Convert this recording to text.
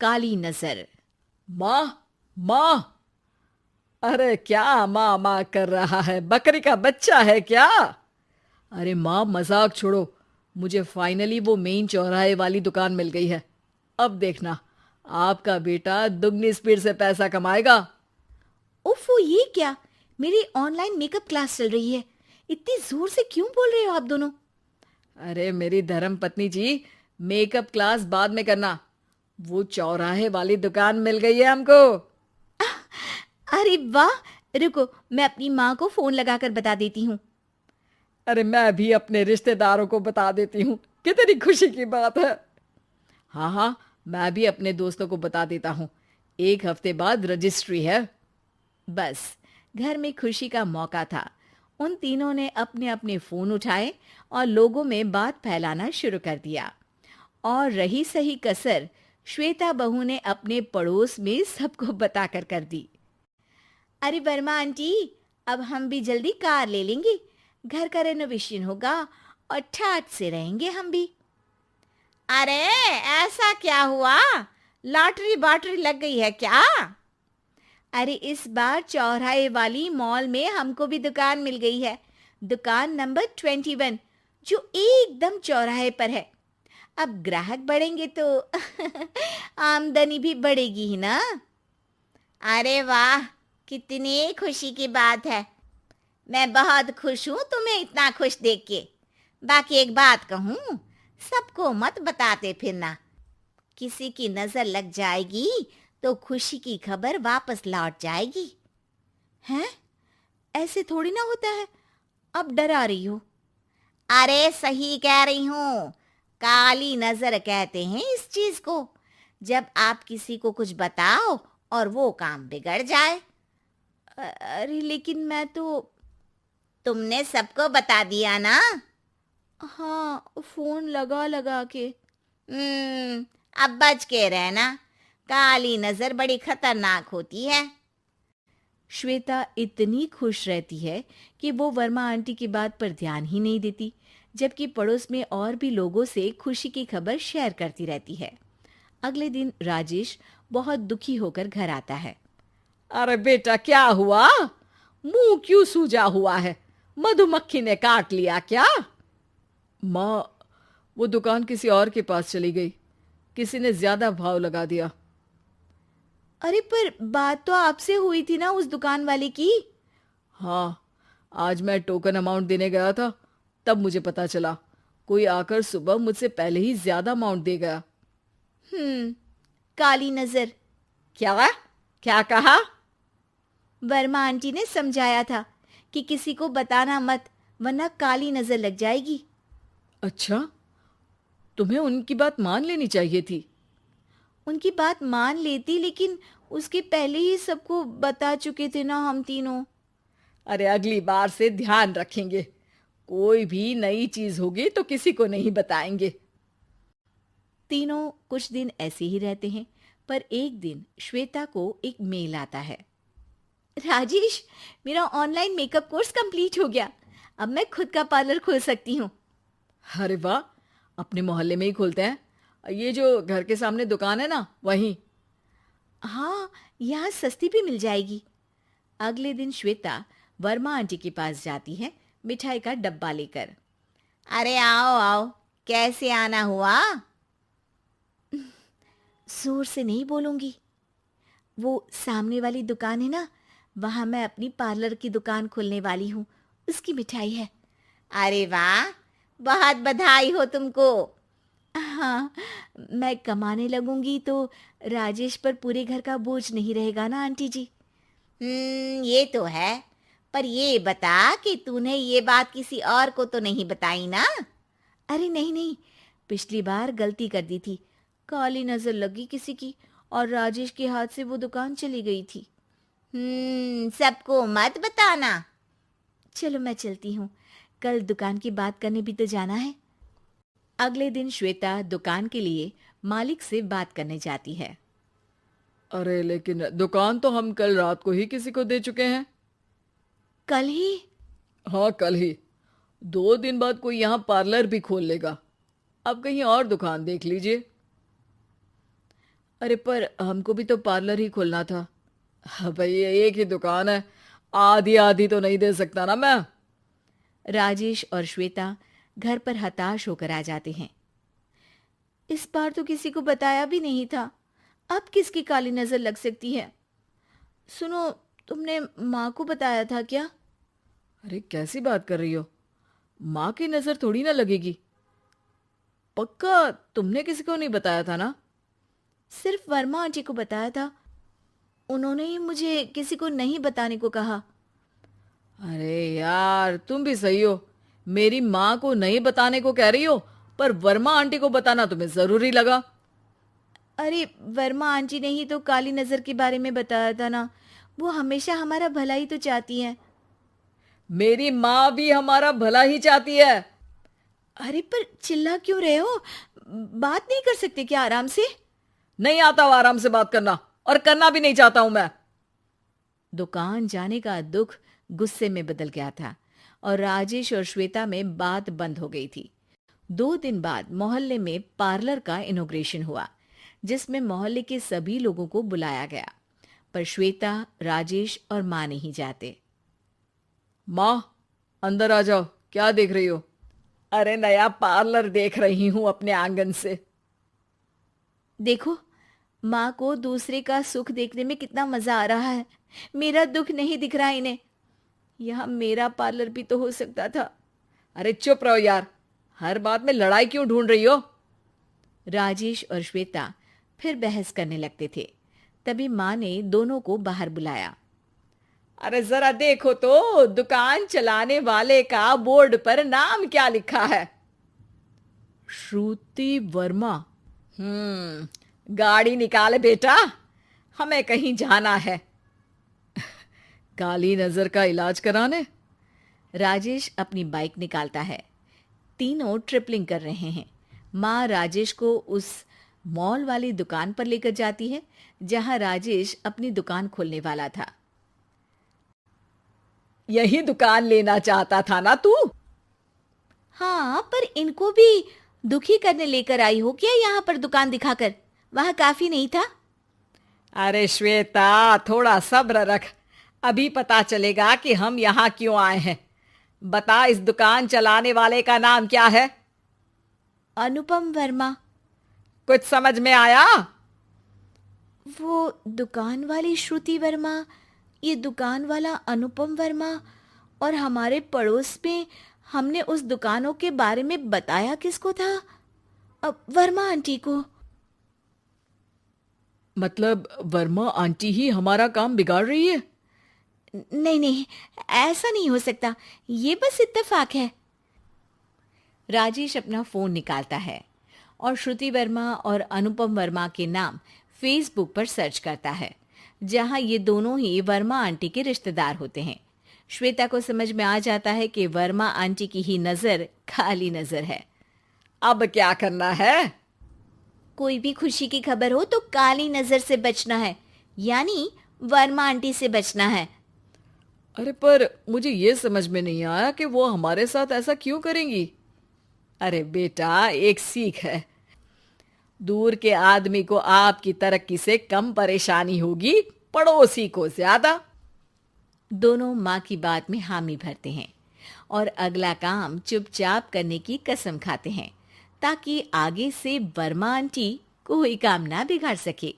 काली नजर। माँ, माँ। अरे क्या माँ माँ कर रहा है? बकरी का बच्चा है क्या? अरे माँ, मजाक छोड़ो। मुझे फाइनली वो मेन चौराहे वाली दुकान मिल गई है। अब देखना, आपका बेटा दुगनी स्पीड से पैसा कमाएगा। ओफो, ये क्या? मेरी ऑनलाइन मेकअप क्लास चल रही है। इतनी जोर से क्यों बोल रहे हो आप दोनों? अरे मेरी धर्म पत्नी जी, मेकअप क्लास बाद में करना। वो चौराहे वाली दुकान मिल गई है हमको। अरे वाह! रुको, मैं अपनी माँ को फोन लगाकर बता देती हूँ। अरे मैं भी अपने रिश्तेदारों को बता देती हूँ। कितनी खुशी की बात है। हाँ हाँ, मैं भी अपने दोस्तों को बता देता हूँ। 1 हफ्ते बाद रजिस्ट्री है। बस, घर में खुशी का मौका था। उन तीनों ने अपने अपने फोन उठाए और लोगों में बात फैलाना शुरू कर दिया। और रही सही कसर, श्वेता बहू ने अपने पड़ोस में सबको बताकर कर दी। अरे वर्मा आंटी, अब हम भी जल्दी कार ले लेंगे। घर का रेनोवेशन होगा और ठाट से रहेंगे हम भी। अरे, ऐसा क्या हुआ? लॉटरी बाटरी लग गई है क्या? अरे, इस बार चौराहे वाली मॉल में हमको भी दुकान मिल गई है। दुकान नंबर 21, जो एकदम चौराहे पर है। अब ग्राहक बढ़ेंगे तो आमदनी भी बढ़ेगी ही ना। अरे वाह, कितनी खुशी की बात है। मैं बहुत खुश हूँ तुम्हें इतना खुश देख के। बाकी एक बात कहूँ, सबको मत बताते फिरना। किसी की नजर लग जाएगी तो खुशी की खबर वापस लौट जाएगी। हैं? ऐसे थोड़ी ना होता है। अब डरा रही हो। अरे सही कह रही हूँ। काली नजर कहते हैं इस चीज को, जब आप किसी को कुछ बताओ और वो काम बिगड़ जाए। अरे लेकिन मैं तो। तुमने सबको बता दिया ना? हाँ, फोन लगा लगा के। अब बच के रहना। काली नजर बड़ी खतरनाक होती है। श्वेता इतनी खुश रहती है कि वो वर्मा आंटी की बात पर ध्यान ही नहीं देती, जबकि पड़ोस में और भी लोगों से खुशी की खबर शेयर करती रहती है। अगले दिन राजेश बहुत दुखी होकर घर आता है। अरे बेटा, क्या हुआ? मुंह क्यों सूजा हुआ है? मधुमक्खी ने काट लिया क्या? माँ, वो दुकान किसी और के पास चली गई। किसी ने ज्यादा भाव लगा दिया। अरे पर बात तो आपसे हुई थी ना उस दुकान वाले की। हाँ, आज मैं टोकन अमाउंट देने गया था, तब मुझे पता चला। कोई आकर सुबह मुझसे पहले ही ज्यादा अमाउंट दे गया। हम्म, काली नजर। क्या? क्या कहा? वर्मा आंटी ने समझाया था कि किसी को बताना मत, वरना काली नजर लग जाएगी। अच्छा, तुम्हें उनकी बात मान लेनी चाहिए थी। उनकी बात मान लेती, लेकिन उसके पहले ही सबको बता चुके थे ना हम तीनों। अरे अगली बार से ध्यान रखेंगे। कोई भी नई चीज होगी तो किसी को नहीं बताएंगे। तीनों कुछ दिन ऐसे ही रहते हैं, पर एक दिन श्वेता को एक मेल आता है। राजेश, मेरा ऑनलाइन मेकअप कोर्स कंप्लीट हो गया। अब मैं खुद का पार्लर खोल सकती हूँ। अरे वाह, अपने मोहल्ले में ही खोलते हैं। ये जो घर के सामने दुकान है ना, वहीं। हाँ, यहाँ सस्ती भी मिल जाएगी। अगले दिन श्वेता वर्मा आंटी के पास जाती है, मिठाई का डब्बा लेकर। अरे आओ आओ, कैसे आना हुआ? जोर से नहीं बोलूंगी। वो सामने वाली दुकान है ना, वहां मैं अपनी पार्लर की दुकान खोलने वाली हूँ। उसकी मिठाई है। अरे वाह, बहुत बधाई हो तुमको। हाँ, मैं कमाने लगूंगी तो राजेश पर पूरे घर का बोझ नहीं रहेगा ना आंटी जी। ये तो है। पर ये बता कि तूने ये बात किसी और को तो नहीं बताई ना? अरे नहीं नहीं, पिछली बार गलती कर दी थी। काली नजर लगी किसी की और राजेश के हाथ से वो दुकान चली गई थी। सबको मत बताना। चलो मैं चलती हूँ, कल दुकान की बात करने भी तो जाना है। अगले दिन श्वेता दुकान के लिए मालिक से बात करने जाती है। अरे लेकिन दुकान तो हम कल रात को ही किसी को दे चुके हैं। कल ही? हाँ, कल ही। 2 दिन बाद कोई यहाँ पार्लर भी खोल लेगा। अब कहीं और दुकान देख लीजिए। अरे पर हमको भी तो पार्लर ही खोलना था। हाँ भाई, ये एक ही दुकान है, आधी आधी तो नहीं दे सकता ना मैं। राजेश और श्वेता घर पर हताश होकर आ जाते हैं। इस बार तो किसी को बताया भी नहीं था, अब किसकी काली नजर लग सकती है। सुनो, तुमने माँ को बताया था क्या? अरे कैसी बात कर रही हो, माँ की नजर थोड़ी ना लगेगी। पक्का तुमने किसी को नहीं बताया था ना? सिर्फ वर्मा आंटी को बताया था, उन्होंने ही मुझे किसी को नहीं बताने को कहा। अरे यार, तुम भी सही हो, मेरी माँ को नहीं बताने को कह रही हो, पर वर्मा आंटी को बताना तुम्हें जरूरी लगा। अरे वर्मा आंटी ने ही तो काली नजर के बारे में बताया था ना, वो हमेशा हमारा भला ही तो चाहती हैं। मेरी माँ भी हमारा भला ही चाहती है। अरे पर चिल्ला क्यों रहे हो? बात नहीं कर सकते क्या आराम से? नहीं आता वो आराम से बात करना, और करना भी नहीं चाहता हूं मैं। दुकान जाने का दुख गुस्से में बदल गया था और राजेश और श्वेता में बात बंद हो गई थी। 2 दिन बाद मोहल्ले में पार्लर का इनॉग्रेशन हुआ, जिसमें मोहल्ले के सभी लोगों को बुलाया गया, पर श्वेता, राजेश और माँ नहीं जाते। माँ, अंदर आ जाओ, क्या देख रही हो? अरे नया पार्लर देख रही हूं अपने आंगन से। देखो, माँ को दूसरे का सुख देखने में कितना मजा आ रहा है, मेरा दुख नहीं दिख रहा इन्हें। यहाँ मेरा पार्लर भी तो हो सकता था। अरे चुप रहो यार, हर बात में लड़ाई क्यों ढूंढ रही हो? राजेश और श्वेता फिर बहस करने लगते थे। तभी माँ ने दोनों को बाहर बुलाया। अरे जरा देखो तो, दुकान चलाने वाले का बोर्ड पर नाम क्या लिखा है? श्रुति वर्मा। गाड़ी निकाले बेटा, हमें कहीं जाना है। काली नजर का इलाज कराने? राजेश अपनी बाइक निकालता है। तीनों ट्रिपलिंग कर रहे हैं। माँ राजेश को उस मॉल वाली दुकान पर लेकर जाती है जहां राजेश अपनी दुकान खोलने वाला था। यही दुकान लेना चाहता था ना तू? हाँ, पर इनको भी दुखी करने लेकर आई हो क्या यहाँ पर दुकान दिखाकर? वहां काफी नहीं था? अरे श्वेता, थोड़ा सब्र रख, अभी पता चलेगा कि हम यहाँ क्यों आए हैं। बता, इस दुकान चलाने वाले का नाम क्या है? अनुपम वर्मा। कुछ समझ में आया? वो दुकान वाली श्रुति वर्मा, ये दुकान वाला अनुपम वर्मा, और हमारे पड़ोस में हमने उस दुकानों के बारे में बताया किसको था? अब वर्मा आंटी को। मतलब वर्मा आंटी ही हमारा काम बिगाड़ रही है? नहीं नहीं, ऐसा नहीं हो सकता, ये बस इत्तेफाक है। राजेश अपना फोन निकालता है और श्रुति वर्मा और अनुपम वर्मा के नाम फेसबुक पर सर्च करता है, जहां ये दोनों ही वर्मा आंटी के रिश्तेदार होते हैं। श्वेता को समझ में आ जाता है कि वर्मा आंटी की ही नजर खाली नजर है। अब क्या करना है? कोई भी खुशी की खबर हो तो काली नजर से बचना है, यानी वर्मा आंटी से बचना है। अरे पर मुझे ये समझ में नहीं आया कि वो हमारे साथ ऐसा क्यों करेंगी। अरे बेटा, एक सीख है, दूर के आदमी को आपकी तरक्की से कम परेशानी होगी, पड़ोसी को ज्यादा। दोनों माँ की बात में हामी भरते हैं और अगला काम चुपचाप करने की कसम खाते हैं, ताकि आगे से वर्मा आंटी कोई काम ना बिगाड़ सके।